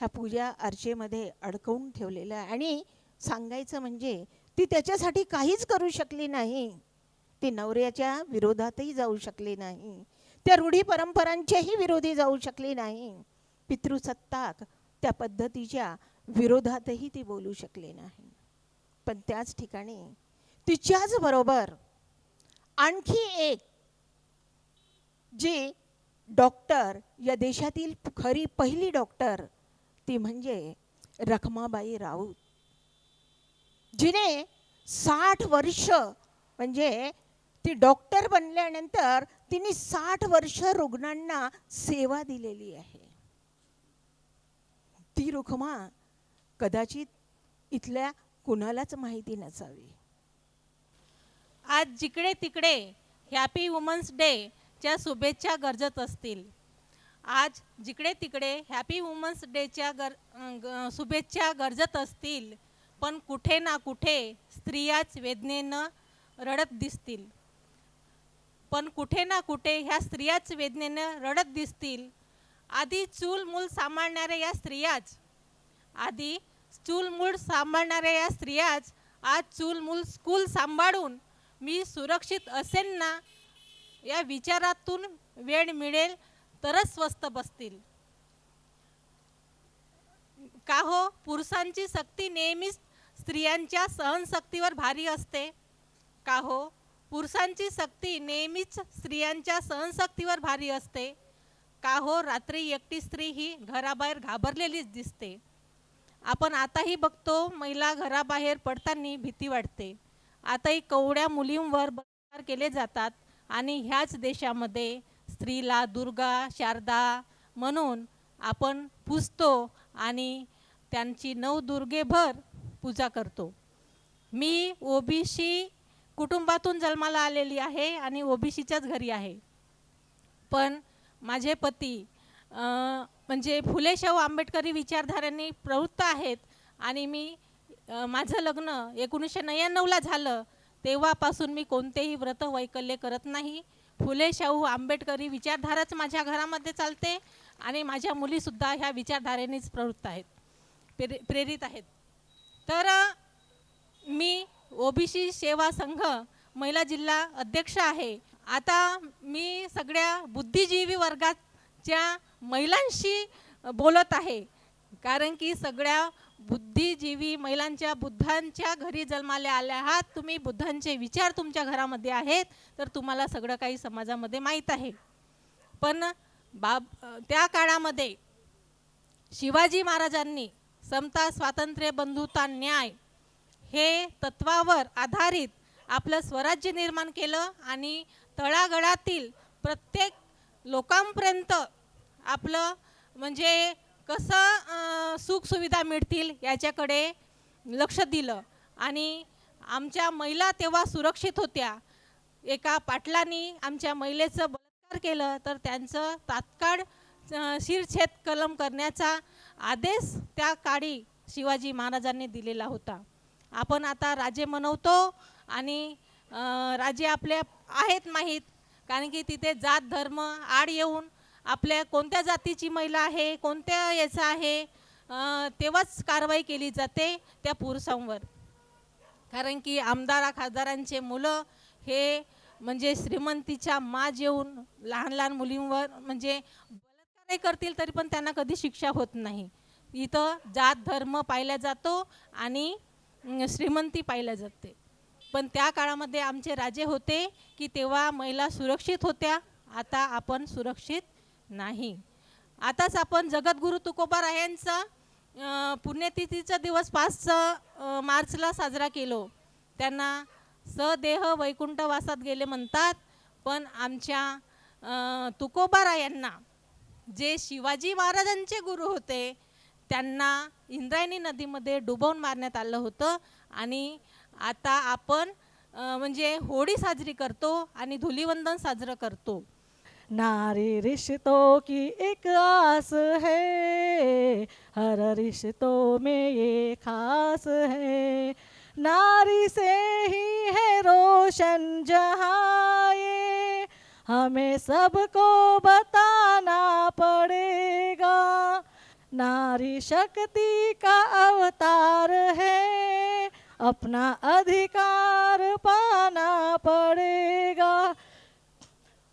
ह्या पूजा अर्चेमध्ये अडकवून ठेवलेलं आहे. आणि सांगायचं म्हणजे ती त्याच्यासाठी काहीच करू शकली नाही. ती नवऱ्याच्या विरोधातही जाऊ शकली नाही, त्या रूढी परंपरांच्याही विरोधी जाऊ शकली नाही, पितृसत्ताक त्या पद्धतीच्या विरोधातही ती बोलू शकली नाही. पण त्याच ठिकाणी तिच्याच बरोबर आणखी एक जी डॉक्टर, या देशातील खरी पहिली डॉक्टर, ती म्हणजे रखमाबाई राऊत, जिने 60 वर्ष म्हणजे ती डॉक्टर बनल्यानंतर तिने 60 वर्ष रुग्णांना सेवा दिलेली आहे. ती रुखमा कदाचित इथल्या कुणालाच माहिती नसावी. आज जिकडे तिकडे हॅपी वुमन्स डे च्या शुभेच्छा गरजत असतील. आज जिकडे तिकडे हॅपी वुमन्स डेच्या शुभेच्छा गरजत असतील, पण कुठे ना कुठे स्त्रियाच वेदनेनं रडत दिसतील. पण कुठे ना कुठे ह्या स्त्रियाच वेदनेनं रडत दिसतील. आधी चूल मूल सांभाळणाऱ्या या स्त्रियाच आज चूल मूल स्कूल सांभाळून मी सुरक्षित असेन ना या विचारातून वेळ मिळेल तरच स्वस्त बसतील. का हो, पुरुषांची शक्ती नेहमीच स्त्रियांच्या सहनशक्तीवर भारी असते. का हो, पुरुषांची शक्ती नेहमीच स्त्रियांच्या सहनशक्तीवर भारी असते. का हो, रात्री एकटी स्त्री ही घराबाहेर घाबरलेलीच दिसते. आपण आताही बघतो, महिला घराबाहेर पडताना भीती वाटते. आताही कवड्या मुलींवर बलात्कार केले जातात आणि ह्याच देशामध्ये स्त्रीला दुर्गा, शारदा म्हणून आपण पूजतो आणि त्यांची नवदुर्गेभर पूजा करतो. मी ओबीसी कुटुंबातून जन्माला आलेली आहे आणि ओबीसीच्याच घरी आहे. पण माझे पती म्हणजे फुले शाहू आंबेडकरी विचारधारांनी प्रवृत्त आहेत आणि मी माझं लग्न 1999ला झालं. तेव्हापासून मी कोणतेही व्रत वैकल्य करत नाही. फुले शाहू आंबेडकरी विचारधाराच माझ्या घरामध्ये चालते आणि माझ्या मुलीसुद्धा ह्या विचारधारेनेच प्रवृत्त आहेत, प्रेरित आहेत. तर मी ओबीसी सेवा संघ महिला जिल्हा अध्यक्ष आहे. आता मी सगळ्या बुद्धिजीवी वर्गाच्या महिलांशी बोलत आहे, कारण की सगळ्या बुद्धिजीवी महिलांच्या बुद्धांच्या घरी जन्माला आल्या आहात. तुम्ही बुद्धांचे विचार तुमच्या घरामध्ये आहेत, तर तुम्हाला सगळं काही समाजामध्ये माहीत आहे. पण त्या काळामध्ये शिवाजी महाराजांनी समता, स्वातंत्र्य, बंधुता, न्याय हे तत्वावर आधारित आपलं स्वराज्य निर्माण केलं आणि तळागाळातील प्रत्येक लोकांपर्यंत आपलं म्हणजे कसं सुखसुविधा मिळतील याच्याकडे लक्ष दिलं. आणि आमच्या महिला तेव्हा सुरक्षित होत्या. एका पाटलांनी आमच्या महिलेचं बलात्कार केलं तर त्यांचं तात्काळ शिरच्छेद कलम करण्याचा आदेश त्या काळी शिवाजी महाराजांनी दिलेला होता. आपण आता राजे मनवतो आणि राजे आपले आहेत माहीत, कारण की तिथे जात धर्म आड येऊन आपल्या कोणत्या जातीची महिला आहे, कोणत्या याचं आहे, तेव्हाच कारवाई केली जाते त्या पुरुषांवर. कारण की आमदार खासदारांचे मुलं हे म्हणजे श्रीमंतीच्या माज येऊन लहान लहान मुलींवर म्हणजे बलात्कार करतील तरी पण त्यांना कधी शिक्षा होत नाही. इथं जात धर्म पाहिला जातो आणि श्रीमंती पाहिल्या जाते. पण त्या काळामध्ये आमचे राजे होते की तेव्हा महिला सुरक्षित होत्या. आता आपण सुरक्षित नाही. आताच आपण जगद्गुरू तुकोबारायांचा पुण्यतिथीचा दिवस 5 मार्चला साजरा केलो. त्यांना सदेह वैकुंठवासात गेले म्हणतात. पण आमच्या तुकोबारायांना जे शिवाजी महाराजांचे गुरु होते त्यांना इंद्रायणी नदीमध्ये डुबवून मारण्यात आलं होतं. आणि आता आपण म्हणजे होळी साजरी करतो आणि धुलिवंदन साजरं करतो. नारी रिश्तों की एक आस है, हर रिश्तों में ये खास है। नारी से ही है रोशन जहाँ, ये हमें सबको बताना पड़ेगा। नारी शक्ति का अवतार है, अपना अधिकार पाना पड़ेगा।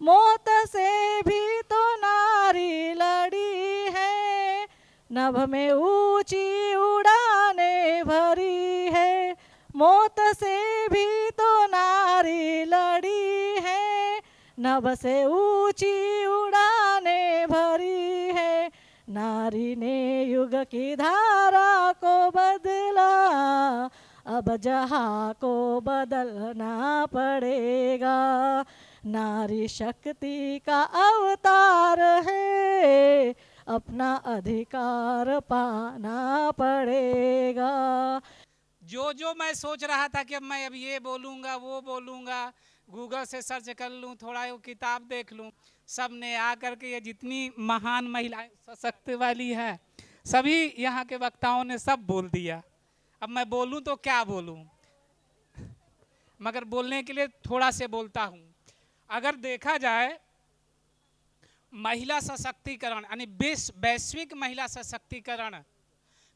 मौत से भी तो नारी लड़ी है, नभ में ऊंची उड़ाने भरी है। मौत से भी तो नारी लड़ी है, नभ से ऊंची उड़ाने भरी है। नारी ने युग की धारा को बदला, अब जहाँ को बदलना पड़ेगा। नारी शक्ति का अवतार है, अपना अधिकार पाना पड़ेगा। जो मैं सोच रहा था कि अब मैं अब ये बोलूँगा वो बोलूँगा, गूगल से सर्च कर लूँ, थोड़ा वो किताब देख लूँ, सब ने आकर के ये जितनी महान महिलाएं सशक्त वाली है सभी यहाँ के वक्ताओं ने सब बोल दिया। अब मैं बोलूँ तो क्या बोलूँ, मगर बोलने के लिए थोड़ा से बोलता हूँ। अगर देखा जाए महिला सशक्तिकरण यानी वैश्विक महिला सशक्तिकरण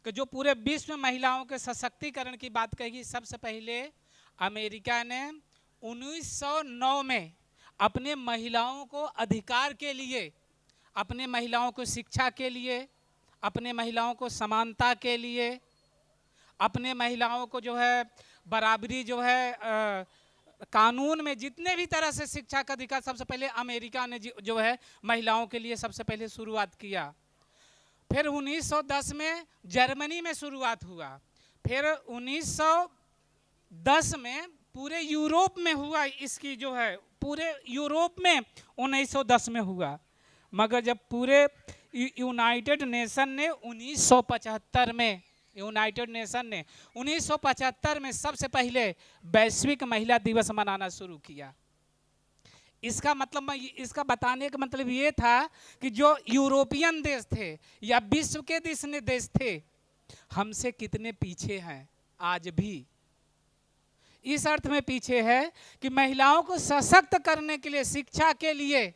कि जो पूरे विश्व में महिलाओं के सशक्तिकरण की बात कही, सबसे पहले अमेरिका ने 1909 में अपने महिलाओं को अधिकार के लिए, अपने महिलाओं को शिक्षा के लिए, अपने महिलाओं को समानता के लिए, अपने महिलाओं को जो है बराबरी जो है कानून में जितने भी तरह से शिक्षा का अधिकार, सबसे पहले अमेरिका ने जो है महिलाओं के लिए सबसे पहले शुरुआत किया। फिर 1910 में जर्मनी में शुरुआत हुआ, फिर 1910 में पूरे यूरोप में हुआ, इसकी जो है पूरे यूरोप में 1910 में हुआ। मगर जब पूरे यूनाइटेड नेशन ने 1975 में, यूनाइटेड नेशन ने 1975 में सबसे पहले वैश्विक महिला दिवस मनाना शुरू किया। इसका मतलब, इसका बताने का मतलब ये था कि जो यूरोपियन देश थे या विश्व के देश थे, हमसे कितने पीछे हैं आज भी। इस अर्थ में पीछे है कि महिलाओं को सशक्त करने के लिए, शिक्षा के लिए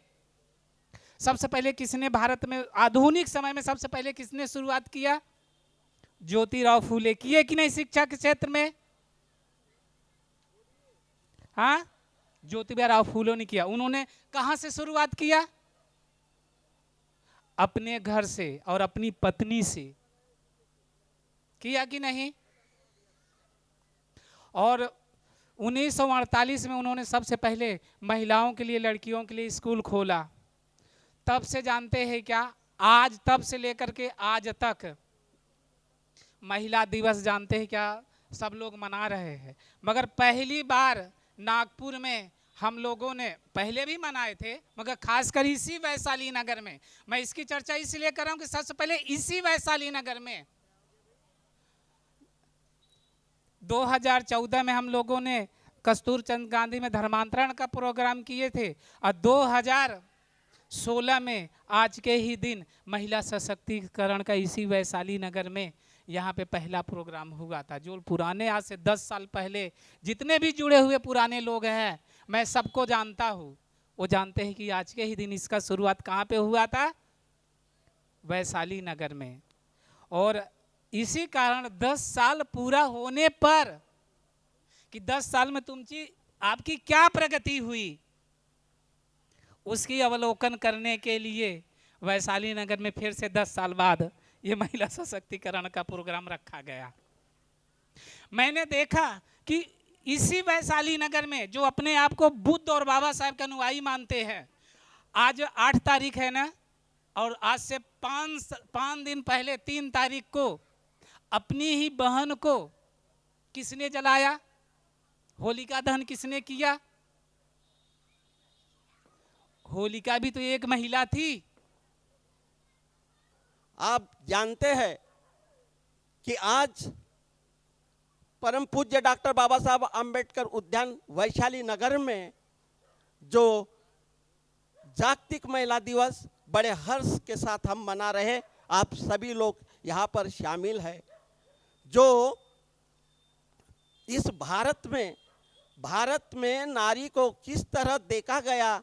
सबसे पहले किसने भारत में आधुनिक समय में सबसे पहले किसने शुरुआत किया? ज्योतिराव फूले। किए कि नहीं शिक्षा के क्षेत्र में? हाँ, ज्योतिराव फूले ने किया। उन्होंने कहां से शुरुआत किया? अपने घर से और अपनी पत्नी से। किया कि नहीं? और 1948 में उन्होंने सबसे पहले महिलाओं के लिए, लड़कियों के लिए स्कूल खोला। तब से जानते हैं क्या, आज तब से लेकर के आज तक महिला दिवस जानते हैं क्या, सब लोग मना रहे हैं। मगर पहली बार नागपुर में हम लोगों ने, पहले भी मनाए थे मगर खासकर इसी वैशाली नगर में, मैं इसकी चर्चा इसलिए कर रहा हूं कि सबसे पहले इसी वैशाली नगर में 2014 में हम लोगों ने कस्तूरचंद गांधी में धर्मांतरण का प्रोग्राम किए थे, और 2016 में आज के ही दिन महिला सशक्तिकरण का इसी वैशाली नगर में यहाँ पे पहला प्रोग्राम हुआ था। जो पुराने, आज से 10 साल पहले जितने भी जुड़े हुए पुराने लोग हैं, मैं सबको जानता हूँ, वो जानते हैं कि आज के ही दिन इसका शुरुआत कहाँ पे हुआ था? वैशाली नगर में। और इसी कारण 10 साल पूरा होने पर कि 10 साल में आपकी क्या प्रगति हुई, उसकी अवलोकन करने के लिए वैशाली नगर में फिर से 10 साल बाद ये महिला सशक्तिकरण का प्रोग्राम रखा गया। मैंने देखा कि इसी वैशाली नगर में जो अपने आप को बुद्ध और बाबा साहब के अनुयायी मानते हैं, आज 8 तारीख है ना, और आज से 5 दिन पहले 3 तारीख को अपनी ही बहन को किसने जलाया? होलिका दहन किसने किया? होलिका भी तो एक महिला थी। आप जानते हैं कि आज परम पूज्य डॉक्टर बाबा साहब आम्बेडकर उद्यान वैशाली नगर में जो जागतिक महिला दिवस बड़े हर्ष के साथ हम मना रहे। आप सभी लोग यहाँ पर शामिल हैं। जो इस भारत में नारी को किस तरह देखा गया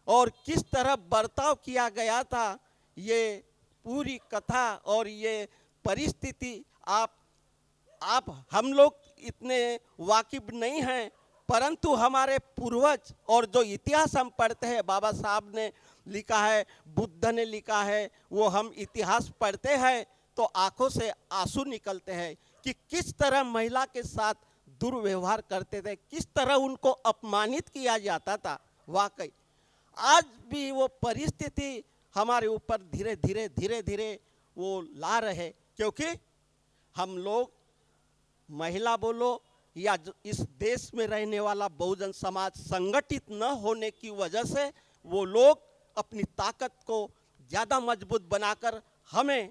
और किस तरह बर्ताव किया गया था, ये पूरी कथा और ये परिस्थिति आप हम लोग इतने वाकिफ नहीं हैं, परंतु हमारे पूर्वज और जो इतिहास हम पढ़ते हैं, बाबा साहब ने लिखा है, बुद्ध ने लिखा है, वो हम इतिहास पढ़ते हैं तो आंखों से आंसू निकलते हैं कि किस तरह महिला के साथ दुर्व्यवहार करते थे, किस तरह उनको अपमानित किया जाता था। वाकई आज भी वो परिस्थिति हमारे ऊपर धीरे धीरे वो ला रहे, क्योंकि हम लोग महिला बोलो या इस देश में रहने वाला बहुजन समाज संगठित न होने की वजह से वो लोग अपनी ताकत को ज़्यादा मजबूत बनाकर हमें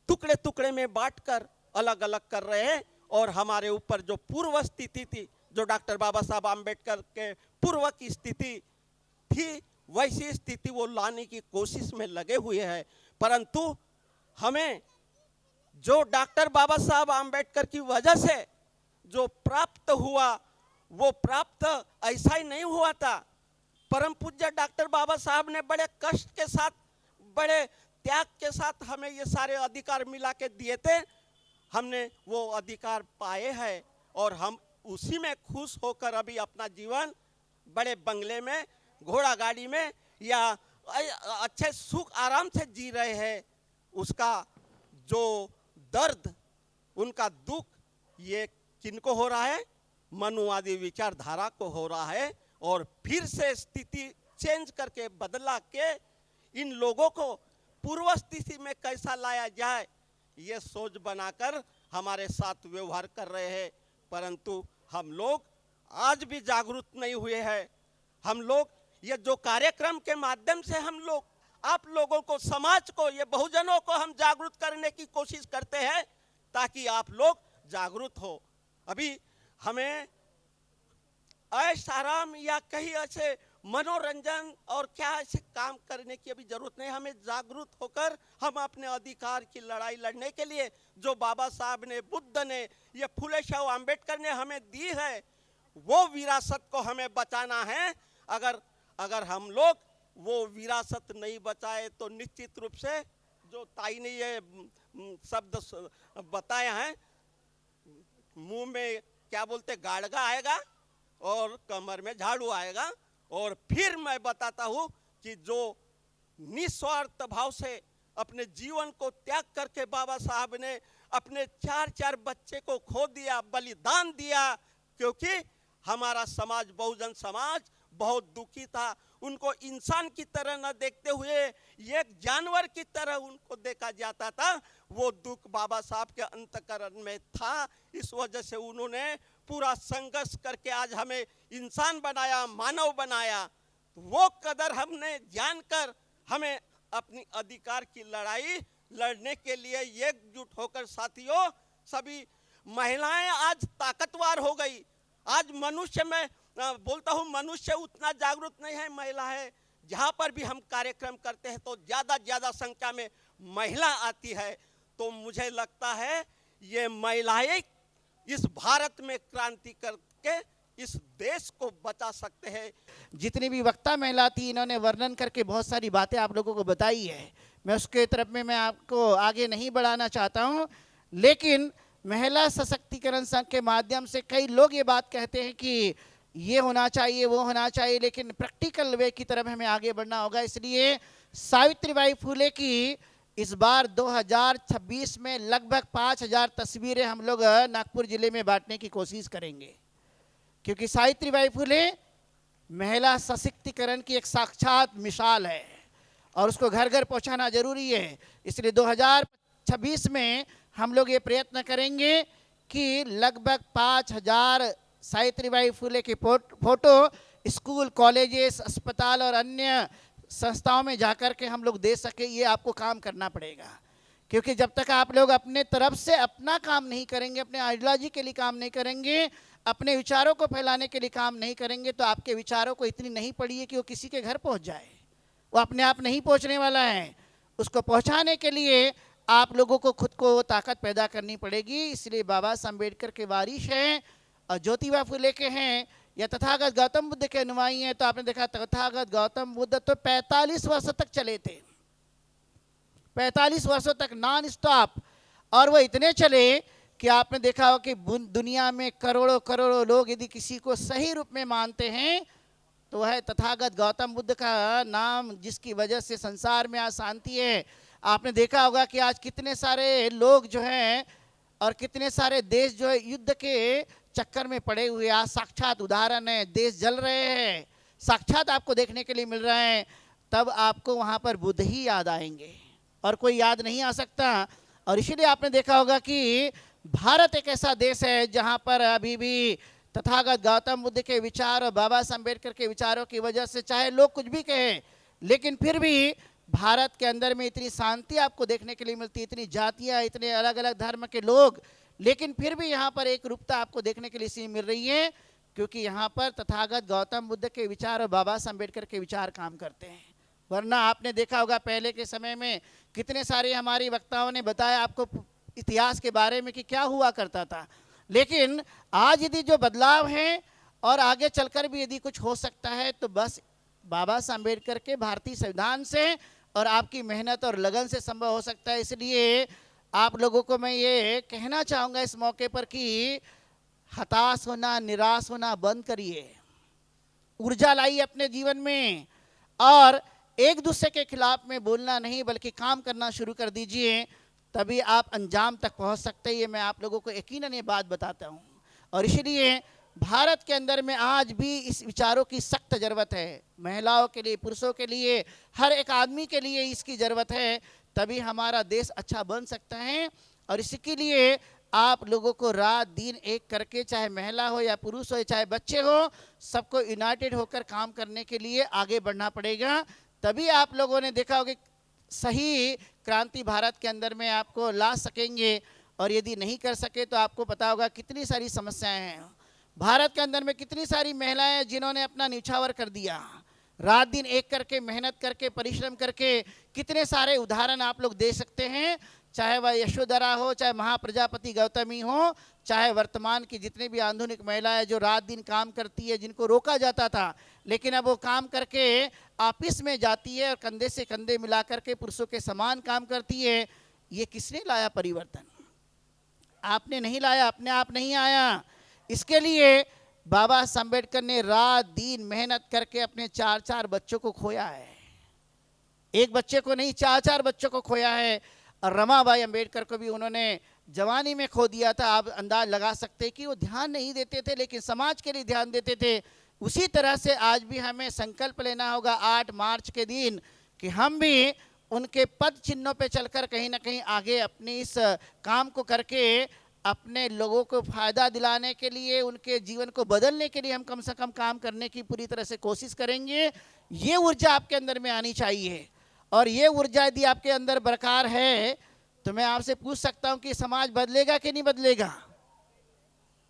टुकड़े टुकड़े में बांटकर अलग अलग कर रहे हैं। और हमारे ऊपर जो पूर्व स्थिति थी, जो डॉक्टर बाबा साहब आम्बेडकर के पूर्व की स्थिति थी, वैसी स्थिति वो लाने की कोशिश में लगे हुए हैं। परंतु हमें जो डॉक्टर बाबा साहब आम्बेडकर की वजह से जो प्राप्त हुआ, वो प्राप्त ऐसा ही नहीं हुआ था। परम पूज्य डॉक्टर बाबा साहब ने बड़े कष्ट के साथ, बड़े त्याग के साथ हमें ये सारे अधिकार मिला के दिए थे। हमने वो अधिकार पाए हैं और हम उसी में खुश होकर अभी अपना जीवन बड़े बंगले में, घोड़ा गाड़ी में या अच्छे सुख आराम से जी रहे हैं। उसका जो दर्द, उनका दुख, ये किनको हो रहा है? मनुवादी विचारधारा को हो रहा है। और फिर से स्थिति चेंज करके, बदला के इन लोगों को पूर्व स्थिति में कैसा लाया जाए, ये सोच बनाकर हमारे साथ व्यवहार कर रहे हैं। परंतु हम लोग आज भी जागरूक नहीं हुए हैं। हम लोग ये जो कार्यक्रम के माध्यम से हम लोग आप लोगों को, समाज को, ये बहुजनों को हम जागरूक करने की कोशिश करते हैं ताकि आप लोग जागरूक हो। अभी हमें ऐश आराम या कहीं ऐसे मनोरंजन और क्या ऐसे काम करने की अभी जरूरत नहीं। हमें जागरूक होकर हम अपने अधिकार की लड़ाई लड़ने के लिए, जो बाबा साहब ने, बुद्ध ने, ये फुले शाह अम्बेडकर ने हमें दी है, वो विरासत को हमें बचाना है। अगर हम लोग वो विरासत नहीं बचाए तो निश्चित रूप से, जो ताई ने ये शब्द बताया है, मुंह में क्या बोलते, गाड़गा आएगा और कमर में झाड़ू आएगा। और फिर मैं बताता हूँ कि जो निस्वार्थ भाव से अपने जीवन को त्याग करके बाबा साहब ने अपने 4 बच्चे को खो दिया, बलिदान दिया, क्योंकि हमारा समाज, बहुजन समाज बहुत दुखी था। उनको इंसान की तरह न देखते हुए एक जानवर की तरह उनको देखा जाता था। वो दुख बाबा साहब के अंतःकरण में था। इस वजह से उन्होंने पूरा संघर्ष करके आज हमें इंसान बनाया, मानव बनाया। वो कदर हमने जानकर हमें अपनी अधिकार की लड़ाई लड़ने के लिए एकजुट होकर, साथियों, सभी महिलाएं आज ताकतवर हो गई। आज मनुष्य में बोलता हूँ, मनुष्य उतना जागरूक नहीं है, महिला है। जहाँ पर भी हम कार्यक्रम करते हैं तो ज़्यादा संख्या में महिला आती है। तो मुझे लगता है ये महिलाएं इस भारत में क्रांति करके इस देश को बचा सकते हैं। जितनी भी वक्ता महिला थी, इन्होंने वर्णन करके बहुत सारी बातें आप लोगों को बताई है। मैं उसके तरफ में मैं आपको आगे नहीं बढ़ाना चाहता हूँ, लेकिन महिला सशक्तिकरण संघ के माध्यम से कई लोग ये बात कहते हैं कि ये होना चाहिए, वो होना चाहिए, लेकिन प्रैक्टिकल वे की तरफ हमें आगे बढ़ना होगा। इसलिए सावित्रीबाई फुले की इस बार 2026 में लगभग 5000 तस्वीरें हम लोग नागपुर जिले में बांटने की कोशिश करेंगे, क्योंकि सावित्रीबाई फुले महिला सशक्तिकरण की एक साक्षात मिसाल है और उसको घर घर पहुंचाना जरूरी है। इसलिए 2026 में हम लोग ये प्रयत्न करेंगे कि लगभग 5000 सावित्रीबाई फुले के फोटो स्कूल, कॉलेजेस, अस्पताल और अन्य संस्थाओं में जाकर के हम लोग दे सके। ये आपको काम करना पड़ेगा, क्योंकि जब तक आप लोग अपने तरफ से अपना काम नहीं करेंगे, अपने आइडियोलॉजी के लिए काम नहीं करेंगे, अपने विचारों को फैलाने के लिए काम नहीं करेंगे, तो आपके विचारों को इतनी नहीं पड़ी है कि वो किसी के घर पहुंच जाए। वो अपने आप नहीं पहुंचने वाला है। उसको पहुंचाने के लिए आप लोगों को खुद को ताकत पैदा करनी पड़ेगी। इसलिए बाबा साहब अम्बेडकर के वारिश हैं और ज्योतिबा फुले के हैं या तथागत गौतम बुद्ध के अनुयायी हैं। तो आपने देखा तथागत गौतम बुद्ध तो 45 वर्षों तक चले थे, 45 वर्षों तक नॉन स्टॉप। और वो इतने चले कि आपने देखा हो कि दुनिया में करोड़ों करोड़ों लोग यदि किसी को सही रूप में मानते हैं तो है तथागत गौतम बुद्ध का नाम, जिसकी वजह से संसार में आज शांति है। आपने देखा होगा कि आज कितने सारे लोग जो हैं और कितने सारे देश जो है युद्ध के चक्कर में पड़े हुए, आज साक्षात उदाहरण है, देश जल रहे हैं, साक्षात आपको देखने के लिए मिल रहा है। तब आपको वहाँ पर बुद्ध ही याद आएंगे और कोई याद नहीं आ सकता। और इसीलिए आपने देखा होगा कि भारत एक ऐसा देश है जहाँ पर अभी भी तथागत गौतम बुद्ध के विचार और बाबा साहब अम्बेडकर के विचारों की वजह से चाहे लोग कुछ भी कहें, लेकिन फिर भी भारत के अंदर में इतनी शांति आपको देखने के लिए मिलती है, इतनी जातियाँ, इतने अलग अलग धर्म के लोग, लेकिन फिर भी यहाँ पर एक रूपता आपको देखने के लिए इसलिए मिल रही है क्योंकि यहाँ पर तथागत गौतम बुद्ध के विचार और बाबा साहब अम्बेडकर के विचार काम करते हैं। वरना आपने देखा होगा पहले के समय में कितने सारे हमारी वक्ताओं ने बताया आपको इतिहास के बारे में कि क्या हुआ करता था। लेकिन आज यदि जो बदलाव है और आगे चलकर भी यदि कुछ हो सकता है तो बस बाबा साहब अम्बेडकर के भारतीय संविधान से और आपकी मेहनत और लगन से संभव हो सकता है। इसलिए आप लोगों को मैं ये कहना चाहूँगा इस मौके पर कि हताश होना, निराश होना बंद करिए, ऊर्जा लाइए अपने जीवन में और एक दूसरे के खिलाफ में बोलना नहीं बल्कि काम करना शुरू कर दीजिए, तभी आप अंजाम तक पहुंच सकते हैं। ये मैं आप लोगों को यकीनन ये बात बताता हूं। और इसलिए भारत के अंदर में आज भी इस विचारों की सख्त ज़रूरत है, महिलाओं के लिए, पुरुषों के लिए, हर एक आदमी के लिए इसकी ज़रूरत है, तभी हमारा देश अच्छा बन सकता है। और इसके लिए आप लोगों को रात दिन एक करके, चाहे महिला हो या पुरुष हो, चाहे बच्चे हो, सबको यूनाइटेड होकर काम करने के लिए आगे बढ़ना पड़ेगा। तभी आप लोगों ने देखा होगा सही क्रांति भारत के अंदर में आपको ला सकेंगे। और यदि नहीं कर सके तो आपको पता होगा कितनी सारी समस्याएं हैं भारत के अंदर में, कितनी सारी महिलाएं जिन्होंने अपना न्यौछावर कर दिया, रात दिन एक करके, मेहनत करके, परिश्रम करके। कितने सारे उदाहरण आप लोग दे सकते हैं, चाहे वह यशोधरा हो, चाहे महाप्रजापति गौतमी हो, चाहे वर्तमान की जितनी भी आधुनिक महिलाएं जो रात दिन काम करती है, जिनको रोका जाता था लेकिन अब वो काम करके ऑफिस में जाती है और कंधे से कंधे मिला करके पुरुषों के समान काम करती है। ये किसने लाया परिवर्तन? आपने नहीं लाया, अपने आप नहीं आया। इसके लिए बाबा साहब अम्बेडकर ने रात दिन मेहनत करके अपने 4-4 बच्चों को खोया है, एक बच्चे को नहीं, 4-4 बच्चों को खोया है। और रमाबाई अम्बेडकर को भी उन्होंने जवानी में खो दिया था। आप अंदाज लगा सकते कि वो ध्यान नहीं देते थे लेकिन समाज के लिए ध्यान देते थे। उसी तरह से आज भी हमें संकल्प लेना होगा 8 मार्च के दिन कि हम भी उनके पद चिन्हों पे चलकर कहीं ना कहीं आगे अपने इस काम को करके अपने लोगों को फ़ायदा दिलाने के लिए, उनके जीवन को बदलने के लिए हम कम से कम काम करने की पूरी तरह से कोशिश करेंगे। ये ऊर्जा आपके अंदर में आनी चाहिए और ये ऊर्जा यदि आपके अंदर बरकरार है तो मैं आपसे पूछ सकता हूँ कि समाज बदलेगा कि नहीं बदलेगा।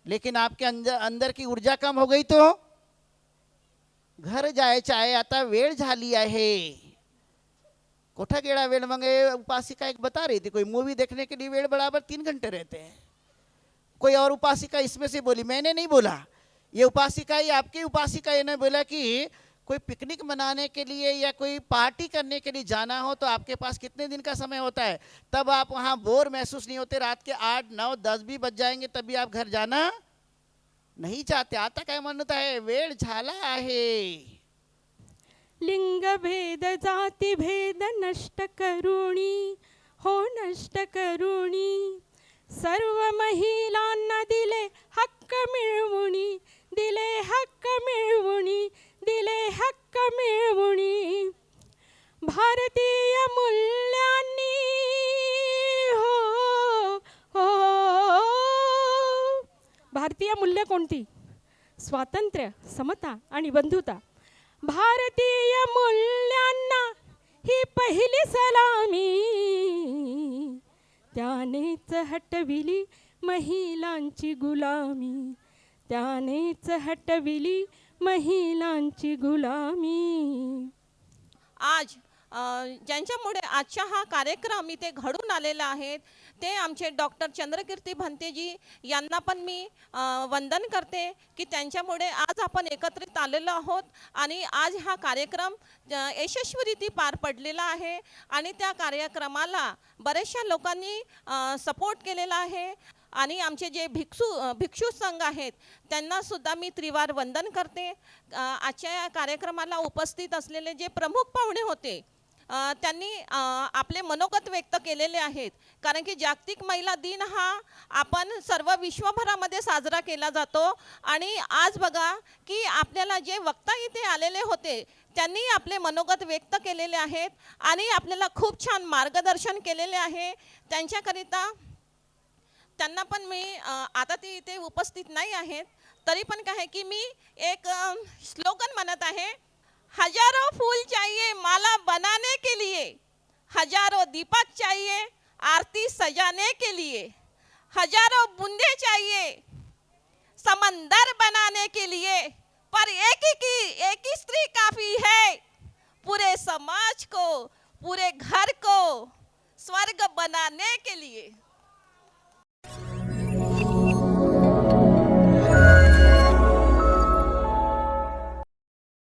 लेकिन आपके अंदर की ऊर्जा कम हो गई तो घर जाए चाहे आता वेळ झाली आहे, कोठा गेड़ा वेळ मंगे। उपासिका एक बता रही थी, कोई मूवी देखने के लिए वेळ बराबर 3 घंटे रहते हैं। कोई और उपासिका इसमें से बोली, मैंने नहीं बोला, ये उपासिका ही आपकी उपासिका ने बोला कि कोई पिकनिक मनाने के लिए या कोई पार्टी करने के लिए जाना हो तो आपके पास कितने दिन का समय होता है, तब आप वहाँ बोर महसूस नहीं होते। रात के 8, 9, 10 भी बज जाएंगे तभी आप घर जाना नहीं चाहते। आता काय म्हणत आहे, वेळ झाला आहे। लिंग भेद जाती भेद नष्ट करुणी, हो नष्ट करुणी, सर्व महिलांना दिले हक्क मिळवुनी, दिले हक्क मिळवुनी, दिले हक्क मिळवुनी, भारतीय मूल्यांनी, हो हो। भारतीय मूल्य कोणती? स्वातंत्र्य, समता आणि बंधुता। भारतीय मूल्यांना ही पहिली सलामी, त्यानेच हटविली महिलांची गुलामी, त्यानेच हटविली महिलांची गुलामी। आज ज्यांच्यामुळे आजचा हा कार्यक्रम इथे घडून आलेला आहे ते आमचे डॉक्टर चंद्रकीर्ती भंतेजी यांना पण मी वंदन करते की त्यांच्यामुळे आज आपण एकत्रित आलेलो आहोत आणि आज हा कार्यक्रम यशस्वीरित्या पार पडलेला आहे आणि त्या कार्यक्रमाला बऱ्याचशा लोकांनी सपोर्ट केलेला आहे आणि आमचे जे भिक्षू संघ आहेत त्यांना सुद्धा मी त्रिवार वंदन करते. आजच्या या कार्यक्रमाला उपस्थित असलेले जे प्रमुख पाहुणे होते त्यांनी आपले मनोगत व्यक्त केलेले आहेत कारण की जागतिक महिला दिन हा आपण सर्व विश्वभरामध्ये साजरा केला जातो आणि आज बघा की आपल्याला जे वक्ता इथे आलेले होते त्यांनी आपले मनोगत व्यक्त केलेले आहेत आणि आपल्याला खूप छान मार्गदर्शन केलेले आहे. त्यांना पण मी आता ते इथे उपस्थित नाही आहेत तरी पण काय आहे की मी एक स्लोगन म्हणत आहे, हजारों फूल चाहिए माला बनाने के लिए, हजारों दीपक चाहिए आरती सजाने के लिए, हजारों बूंदे चाहिए समंदर बनाने के लिए, पर एक ही स्त्री काफी है पूरे समाज को, पूरे घर को स्वर्ग बनाने के लिए.